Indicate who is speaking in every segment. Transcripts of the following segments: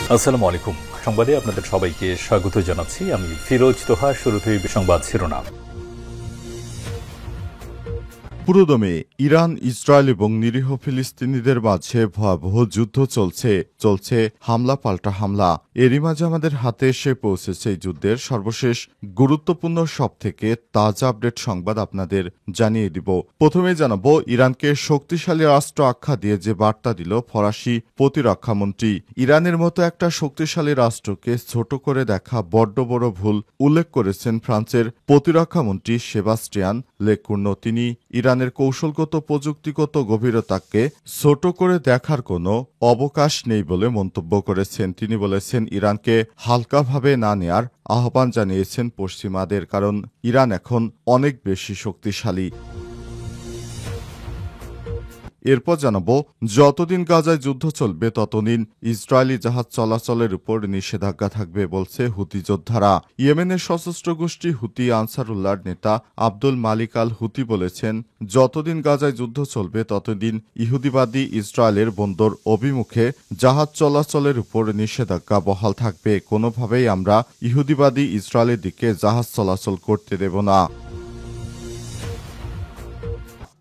Speaker 1: আসসালামু আলাইকুম। সংবাদে আপনাদের সবাইকে স্বাগত জানাচ্ছি। আমি ফিরোজ তোহা। শুরুতেই সংবাদ শিরোনাম।
Speaker 2: পুরোদমে ইরান, ইসরায়েল এবং নিরীহ ফিলিস্তিনিদের মাঝে ভয়াবহ যুদ্ধ চলছে হামলা পাল্টা হামলা। এরই মাঝে আমাদের হাতে এসে পৌঁছেছে এই যুদ্ধের সর্বশেষ গুরুত্বপূর্ণ সবথেকে তাজা আপডেট সংবাদ আপনাদের জানিয়ে দিব। প্রথমেই জানাবো, ইরানকে শক্তিশালী রাষ্ট্র আখ্যা দিয়ে যে বার্তা দিল ফরাসি প্রতিরক্ষামন্ত্রী। ইরানের মতো একটা শক্তিশালী রাষ্ট্রকে ছোট করে দেখা বড্ড বড় ভুল উল্লেখ করেছেন ফ্রান্সের প্রতিরক্ষামন্ত্রী সেবাস্টিয়ান লেকুর্নো। তিনি ইরানের কৌশলগত প্রযুক্তিগত গভীরতাকে ছোট করে দেখার কোনো অবকাশ নেই বলে মন্তব্য করেছেন। তিনি বলেছেন, ইরানকে হালকাভাবে না নেয়ার আহ্বান জানিয়েছেন পশ্চিমাদের, কারণ ইরান এখন অনেক বেশি শক্তিশালী। এরপর জানাবো, যতদিন গাজায় যুদ্ধ চলবে ততদিন ইসরায়েলি জাহাজ চলাচলের উপর নিষেধাজ্ঞা থাকবে বলছে হুতি যোদ্ধারা। ইয়েমেনের সশস্ত্র গোষ্ঠী হুতি আনসারুল্লাহর নেতা আব্দুল মালিক আল হুতি বলেছেন, যতদিন গাজায় যুদ্ধ চলবে ততদিন ইহুদিবাদী ইসরায়েলের বন্দর অভিমুখে জাহাজ চলাচলের উপর নিষেধাজ্ঞা বহাল থাকবে। কোনোভাবেই আমরা ইহুদিবাদী ইসরায়েলের দিকে জাহাজ চলাচল করতে দেব না।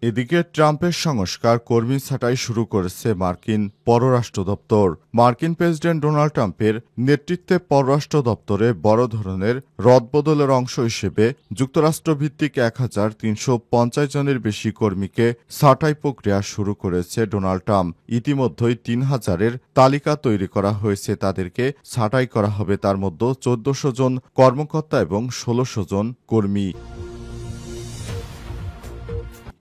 Speaker 2: এদিকে ট্রাম্পের সংস্কার কর্মী ছাঁটাই শুরু করেছে মার্কিন পররাষ্ট্র দপ্তর। মার্কিন প্রেসিডেন্ট ডোনাল্ড ট্রাম্পের নেতৃত্বে পররাষ্ট্র দপ্তরে বড় ধরনের রদবদলের অংশ হিসেবে যুক্তরাষ্ট্রভিত্তিক ১,৩৫০ জনের বেশি কর্মীকে ছাঁটাই প্রক্রিয়া শুরু করেছে ডোনাল্ড ট্রাম্প। ইতিমধ্যেই ৩,০০০-এর তালিকা তৈরি করা হয়েছে। তাদেরকে ছাঁটাই করা হবে, তার মধ্যে ১৪০০ জন কর্মকর্তা এবং ১৬০০ জন কর্মী।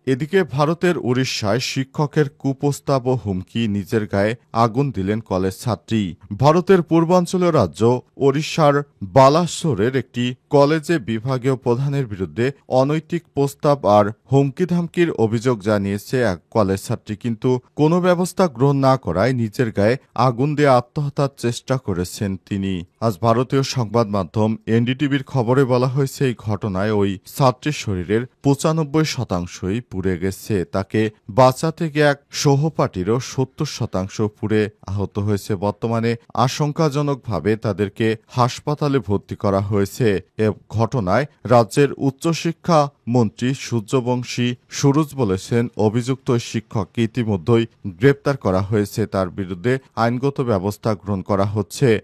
Speaker 2: এদিকে ভারতের উড়িষ্যায় শিক্ষকের কুপ্রস্তাব ও হুমকি, নিজের গায়ে আগুন দিলেন কলেজ ছাত্রী। ভারতের পূর্বাঞ্চলীয় রাজ্য ওড়িশার বালাসোরের একটি কলেজে বিভাগীয় প্রধানের বিরুদ্ধে অনৈতিক প্রস্তাব আর হুমকি-ধামকির অভিযোগ জানিয়েছে এক কলেজ ছাত্রী, কিন্তু কোনো ব্যবস্থা গ্রহণ না করায় নিজের গায়ে আগুন দিয়ে আত্মহত্যার চেষ্টা করেছেন তিনি। আজ ভারতীয় সংবাদ মাধ্যম এনডিটিভির খবরে বলা হয়েছে, এই ঘটনায় ওই ছাত্রীর শরীরের ৯৫% পুড়ে গেছে। তাকে বাঁচাতে গিয়ে এক সহপাঠীরও ৭০% পুড়ে আহত হয়েছে। বর্তমানে আশঙ্কাজনকভাবে তাদেরকে হাসপাতালে ভর্তি করা হয়েছে। এ ঘটনায় রাজ্যের উচ্চশিক্ষা মন্ত্রী সূর্যবংশী সুরুজ বলেছেন, অভিযুক্ত শিক্ষককে ইতিমধ্যেই গ্রেপ্তার করা হয়েছে, তার বিরুদ্ধে আইনগত ব্যবস্থা গ্রহণ করা হচ্ছে।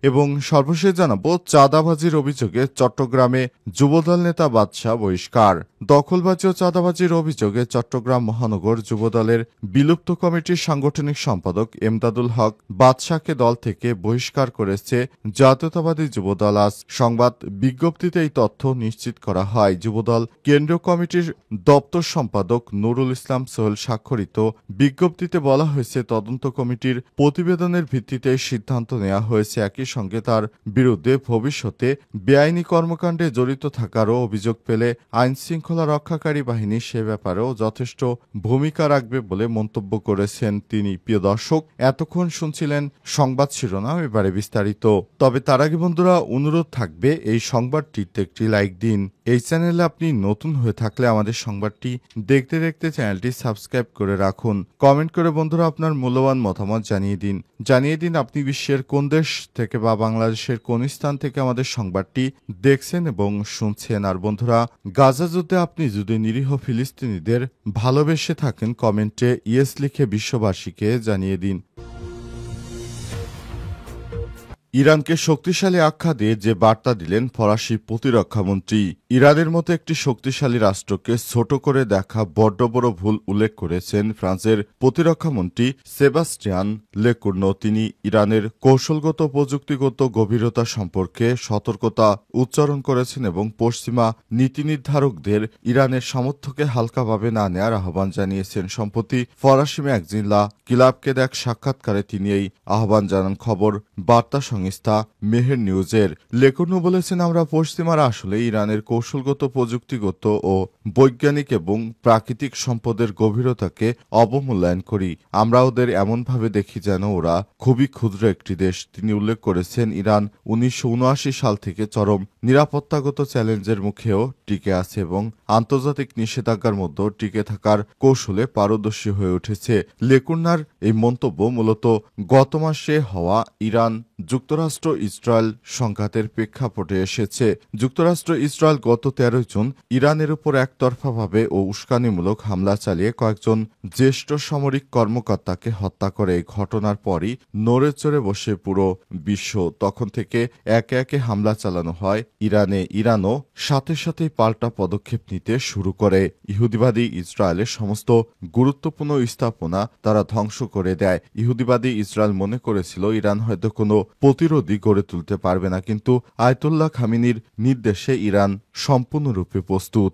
Speaker 2: এবং সর্বশেষ জানাবো, চাঁদাবাজির অভিযোগে চট্টগ্রামে যুবদল নেতা বাদশা বহিষ্কার। দখলবাজি ও চাঁদাবাজির অভিযোগে চট্টগ্রাম মহানগর যুবদলের বিলুপ্ত কমিটির সাংগঠনিক সম্পাদক এমদাদুল হক বাদশাকে দল থেকে বহিষ্কার করেছে জাতীয়তাবাদী যুবদল। আজ সংবাদ বিজ্ঞপ্তিতে এই তথ্য নিশ্চিত করা হয়। যুবদল কেন্দ্রীয় কমিটির দপ্তর সম্পাদক নুরুল ইসলাম সোহেল স্বাক্ষরিত বিজ্ঞপ্তিতে বলা হয়েছে, তদন্ত কমিটির প্রতিবেদনের ভিত্তিতে সিদ্ধান্ত নেওয়া হয়েছে। একই সঙ্গে তার বিরুদ্ধে ভবিষ্যতে বেআইনি কর্মকাণ্ডে জড়িত থাকারও অভিযোগ পেলে আইনশৃঙ্খলা রক্ষাকারী বাহিনী সে ব্যাপারেও যথেষ্ট ভূমিকা রাখবে বলে মন্তব্য করেছেন তিনি। প্রিয় দর্শক, এতক্ষণ শুনছিলেন সংবাদ শিরোনাম, এবারে বিস্তারিত। তবে তার আগে বন্ধুরা, অনুরোধ থাকবে এই সংবাদটিতে একটি লাইক দিন। এই চ্যানেলে আপনি নতুন হয়ে থাকলে আমাদের সংবাদটি দেখতে দেখতে চ্যানেলটি সাবস্ক্রাইব করে রাখুন। কমেন্ট করে বন্ধুরা আপনার মূল্যবান মতামত জানিয়ে দিন আপনি বিশ্বের কোন দেশ থেকে বা বাংলাদেশের কোন স্থান থেকে আমাদের সংবাদটি দেখছেন এবং শুনছেন। আর বন্ধুরা, গাজা যুদ্ধে আপনি যদি নিরীহ ফিলিস্তিনিদের ভালোবেসে থাকেন, কমেন্টে ইয়েস লিখে বিশ্ববাসীকে জানিয়ে দিন। ইরানকে শক্তিশালী আখ্যা দিয়ে যে বার্তা দিলেন ফরাসি প্রতিরক্ষামন্ত্রী। ইরানের মতো একটি শক্তিশালী রাষ্ট্রকে ছোট করে দেখা বড্ড বড় ভুল উল্লেখ করেছেন ফ্রান্সের প্রতিরক্ষামন্ত্রী সেবাস্টিয়ান লেকুর্নো। তিনি ইরানের কৌশলগত প্রযুক্তিগত গভীরতা সম্পর্কে সতর্কতা উচ্চারণ করেছেন এবং পশ্চিমা নীতি নির্ধারকদের ইরানের সামর্থ্যকে হালকাভাবে না নেওয়ার আহ্বান জানিয়েছেন। সম্প্রতি ফরাসি ম্যাগাজিন লা কিলাবকে এক সাক্ষাৎকারে তিনি এই আহ্বান জানান। খবর বার্তা সংস্থা মেহের নিউজের। লেকর্নু বলেছেন, আমরা পশ্চিমারা আসলে ইরানের কৌশলগত, প্রযুক্তিগত ও বৈজ্ঞানিক এবং প্রাকৃতিক সম্পদের গভীরতাকে অবমূল্যায়ন করি। আমরা ওদের এমনভাবে দেখি যেন ওরা খুবই ক্ষুদ্র একটি দেশ। তিনি উল্লেখ করেছেন, ইরান 1979 সাল থেকে চরম নিরাপত্তাগত চ্যালেঞ্জের মুখেও টিকে আছে এবং আন্তর্জাতিক নিষেধাজ্ঞার মধ্যে টিকে থাকার কৌশলে পারদর্শী হয়ে উঠেছে। লেকুর্নার এই মন্তব্য মূলত গত মাসে হওয়া ইরান যুক্তরাষ্ট্র ইসরায়েল সংঘাতের প্রেক্ষাপটে এসেছে। যুক্তরাষ্ট্র ইসরায়েল গত 13 জুন ইরানের উপর একতরফাভাবে ও উস্কানিমূলক হামলা চালিয়ে কয়েকজন জ্যেষ্ঠ সামরিক কর্মকর্তাকে হত্যা করে। এই ঘটনার পরই নড়ে চড়ে বসে পুরো বিশ্ব। তখন থেকে একে একে হামলা চালানো হয় ইরানে। ইরানও সাথে সাথেই পাল্টা পদক্ষেপ নিতে শুরু করে। ইহুদিবাদী ইসরায়েলের সমস্ত গুরুত্বপূর্ণ স্থাপনা তারা ধ্বংস করে দেয়। ইহুদিবাদী ইসরায়েল মনে করেছিল ইরান হয়তো কোনো প্রতিরোধী গড়ে তুলতে পারবে না, কিন্তু আয়াতুল্লাহ খামেনির নির্দেশে ইরান সম্পূর্ণরূপে প্রস্তুত।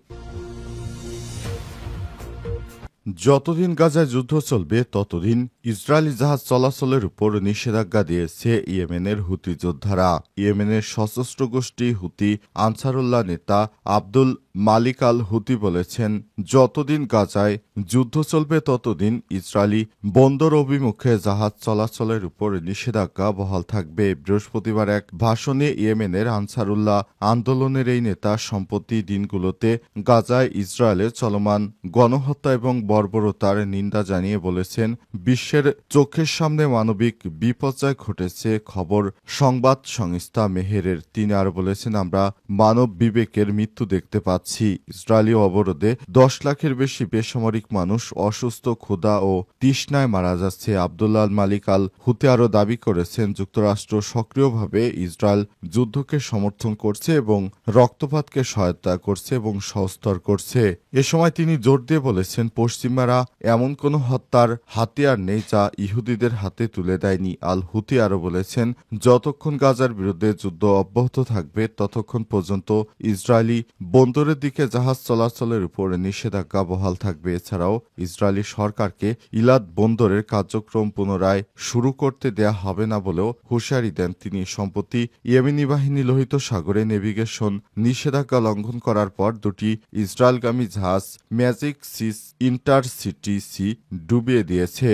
Speaker 2: যতদিন গাজায় যুদ্ধ চলবে ততদিন ইসরায়েলি জাহাজ চলাচলের উপর নিষেধাজ্ঞা দিয়েছে ইয়েমেনের হুতি যোদ্ধারা। ইয়েমেনের সশস্ত্র গোষ্ঠী হুতি আনসারুল্লাহ নেতা আব্দুল মালিক আল হুতি বলেছেন, যতদিন গাজায় যুদ্ধ চলবে ততদিন ইসরায়েলি বন্দর অভিমুখে জাহাজ চলাচলের উপর নিষেধাজ্ঞা বহাল থাকবে। বৃহস্পতিবার এক ভাষণে ইয়েমেনের আনসারুল্লাহ আন্দোলনের এই নেতা সম্প্রতি দিনগুলোতে গাজায় ইসরায়েলের চলমান গণহত্যা এবং বর্বরতার নিন্দা জানিয়ে বলেছেন, বিশ্বের চোখের সামনে মানবিক বিপর্যয় ঘটেছে। খবর সংবাদ সংস্থা মেহেরের। তিনি আরও বলেছেন, আমরা মানব বিবেকের মৃত্যু দেখতে পাচ্ছি। ইসরায়েলি অবরোধে 10 লাখের বেশি বেসামরিক মানুষ অসুস্থ, ক্ষুধা ও তৃষ্ণায় মারা যাচ্ছে। আব্দুল্লাহ মালিক আল হুতি আরও দাবি করেছেন, যুক্তরাষ্ট্র সক্রিয়ভাবে ইসরায়েল যুদ্ধকে সমর্থন করছে এবং রক্তপাতকে সহায়তা করছে এবং সহস্তর করছে। এ সময় তিনি জোর দিয়ে বলেছেন, পশ্চিমারা এমন কোনো হত্যার হাতিয়ার নেই যা ইহুদিদের হাতে তুলে দেয়নি। আল হুতি আরও বলেছেন, যতক্ষণ গাজার বিরুদ্ধে যুদ্ধ অব্যাহত থাকবে ততক্ষণ পর্যন্ত ইসরায়েলি বন্দরের দিকে জাহাজ চলাচলের উপর নিষেধাজ্ঞা বহাল থাকবে। এছাড়াও ইসরায়েলি সরকারকে ইলাদ বন্দরের কার্যক্রম পুনরায় শুরু করতে দেয়া হবে না বলেও হুঁশিয়ারি দেন তিনি। সম্প্রতি ইয়েমেনি বাহিনী লোহিত সাগরে নেভিগেশন নিষেধাজ্ঞা লঙ্ঘন করার পর দুটি ইসরায়েলগামী জাহাজ ম্যাজিক সিস ইন্টারসিটি সি ডুবিয়ে দিয়েছে।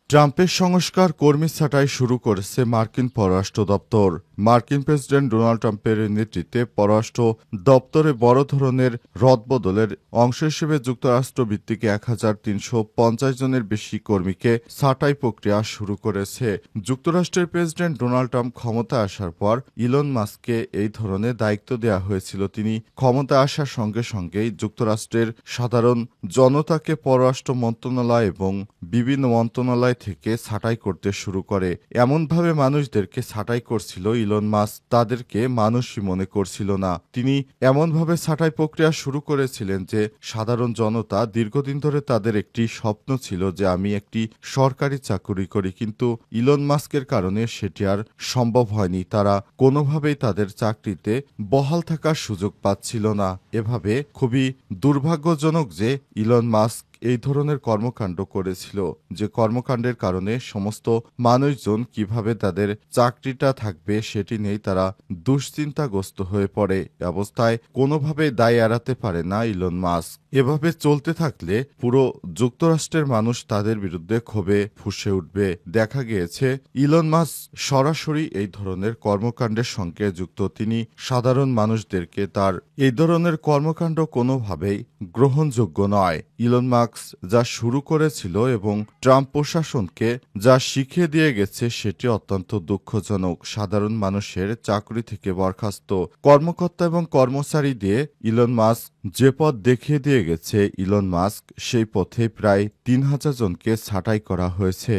Speaker 2: ট্রাম্পের সংস্কার কর্মী ছাঁটাই শুরু করেছে মার্কিন পররাষ্ট্র দপ্তর। মার্কিন প্রেসিডেন্ট ডোনাল্ড ট্রাম্পের নেতৃত্বে পররাষ্ট্র দপ্তরে বড় ধরনের রদবদলের অংশ হিসেবে যুক্তরাষ্ট্র ভিত্তিক 1350 জনের বেশি কর্মীকে ছাঁটাই প্রক্রিয়া শুরু করেছে। যুক্তরাষ্ট্রের প্রেসিডেন্ট ডোনাল্ড ট্রাম্প ক্ষমতায় আসার পর ইলন মাস্ককে এই ধরনের দায়িত্ব দেওয়া হয়েছিল। তিনি ক্ষমতায় আসার সঙ্গে সঙ্গেই যুক্তরাষ্ট্রের সাধারণ জনতাকে পররাষ্ট্র মন্ত্রণালয় এবং বিভিন্ন মন্ত্রণালয় থেকে ছাঁটাই করতে শুরু করে। এমনভাবে মানুষদেরকে ছাঁটাই করছিল, ইলন মাস্ক তাদেরকে মানুষই মনে করছিল না। তিনি এমনভাবে ছাঁটাই প্রক্রিয়া শুরু করেছিলেন যে সাধারণ জনতা দীর্ঘদিন ধরে তাদের একটি স্বপ্ন ছিল যে আমি একটি সরকারি চাকুরি করি, কিন্তু ইলন মাস্কের কারণে সেটি আর সম্ভব হয়নি। তারা কোনোভাবেই তাদের চাকরিতে বহাল থাকার সুযোগ পাচ্ছিল না। এভাবে খুবই দুর্ভাগ্যজনক যে ইলন মাস্ক এই ধরনের কর্মকাণ্ড করেছিল, যে কর্মকাণ্ডের কারণে সমস্ত মানুষজন কিভাবে তাদের চাকরিটা থাকবে সেটি নেই, তারা দুশ্চিন্তাগ্রস্ত হয়ে পড়ে। অবস্থায় কোনোভাবে দায় এড়াতে পারে না ইলন মাস্ক। এভাবে চলতে থাকলে পুরো যুক্তরাষ্ট্রের মানুষ তাদের বিরুদ্ধে ক্ষোভে ফুঁসে উঠবে। দেখা গিয়েছে ইলন মাস্ক সরাসরি এই ধরনের কর্মকাণ্ডের সঙ্গে যুক্ত। তিনি সাধারণ মানুষদেরকে তার এই ধরনের কর্মকাণ্ড কোনোভাবেই গ্রহণযোগ্য নয়। ইলন মাস্ক যা শুরু করেছিল এবং ট্রাম্প প্রশাসনকে যা শিখিয়ে দিয়ে গেছে সেটি অত্যন্ত দুঃখজনক। সাধারণ মানুষের চাকরি থেকে বরখাস্ত কর্মকর্তা এবং কর্মচারী দিয়ে ইলন মাস্ক যে পথ দেখিয়ে দিয়ে গেছে, ইলন মাস্ক সেই পথে প্রায় 3000 জনকে ছাঁটাই করা হয়েছে।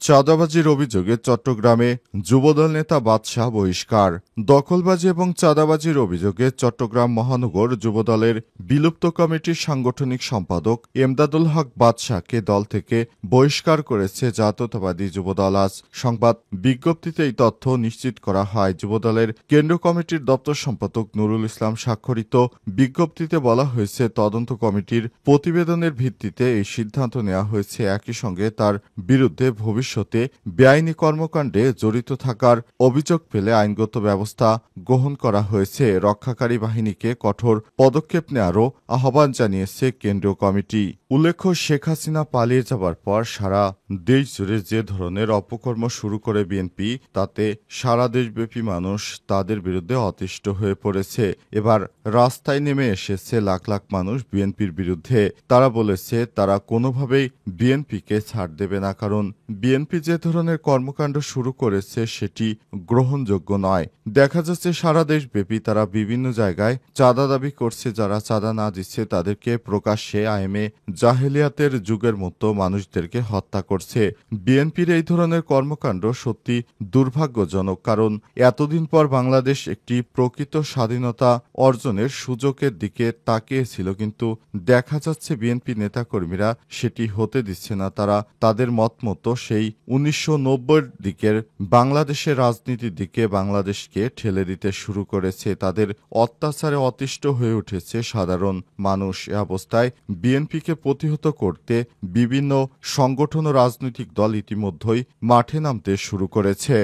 Speaker 2: চাঁদাবাজির অভিযোগে চট্টগ্রামে যুবদল নেতা বাদশাহ বহিষ্কার। দখলবাজি এবং চাঁদাবাজির অভিযোগে চট্টগ্রাম মহানগর যুবদলের বিলুপ্ত কমিটির সাংগঠনিক সম্পাদক এমদাদুল হক বাদশাহকে দল থেকে বহিষ্কার করেছে জাতীয়তাবাদী যুবদল। আজ সংবাদ বিজ্ঞপ্তিতে এই তথ্য নিশ্চিত করা হয়। যুবদলের কেন্দ্রীয় কমিটির দপ্তর সম্পাদক নুরুল ইসলাম স্বাক্ষরিত বিজ্ঞপ্তিতে বলা হয়েছে, তদন্ত কমিটির প্রতিবেদনের ভিত্তিতে এই সিদ্ধান্ত নেওয়া হয়েছে। একই সঙ্গে তার বিরুদ্ধে ভবিষ্যতে বেআইনি কর্মকাণ্ডে জড়িত থাকার অভিযোগ পেলে আইনগত ব্যবস্থা গ্রহণ করা হয়েছে। রক্ষাকারী বাহিনীকে কঠোর পদক্ষেপ নেওয়ারও আহ্বান জানিয়েছে কেন্দ্রীয় কমিটি। উল্লেখ্য, শেখ হাসিনা পালিয়ে যাবার পর সারা দেশ জুড়ে যে ধরনের অপকর্ম শুরু করে বিএনপি, তাতে সারা দেশব্যাপী মানুষ তাদের বিরুদ্ধে অতিষ্ঠ হয়ে পড়েছে। এবার রাস্তায় নেমে এসেছে লাখ লাখ মানুষ বিএনপির বিরুদ্ধে। তারা বলেছে তারা কোনোভাবেই বিএনপিকে ছাড় দেবে না, কারণ বিএনপি যে ধরনের কর্মকাণ্ড শুরু করেছে সেটি গ্রহণযোগ্য নয়। দেখা যাচ্ছে সারা দেশব্যাপী তারা বিভিন্ন জায়গায় চাঁদা দাবি করছে। যারা চাঁদা না দিচ্ছে তাদেরকে প্রকাশ্যে আইএমএ জাহেলিয়াতের যুগের মতো মানুষদেরকে হত্যা করছে। বিএনপির এই ধরনের কর্মকাণ্ড সত্যি দুর্ভাগ্যজনক, কারণ এতদিন পর বাংলাদেশ একটি প্রকৃত স্বাধীনতা অর্জনের সুযোগের দিকে তাকিয়েছিল, কিন্তু দেখা যাচ্ছে বিএনপি নেতাকর্মীরা সেটি হতে দিচ্ছে না। তারা তাদের মতো সেই 1990-র দিকের বাংলাদেশের রাজনীতির দিকে বাংলাদেশকে ঠেলে দিতে শুরু করেছে। তাদের অত্যাচারে অতিষ্ঠ হয়ে উঠেছে সাধারণ মানুষ। এ অবস্থায় বিএনপিকে প্রতিহত করতে বিভিন্ন সংগঠন ও রাজনৈতিক দল ইতিমধ্যেই মাঠে নামতে শুরু করেছে।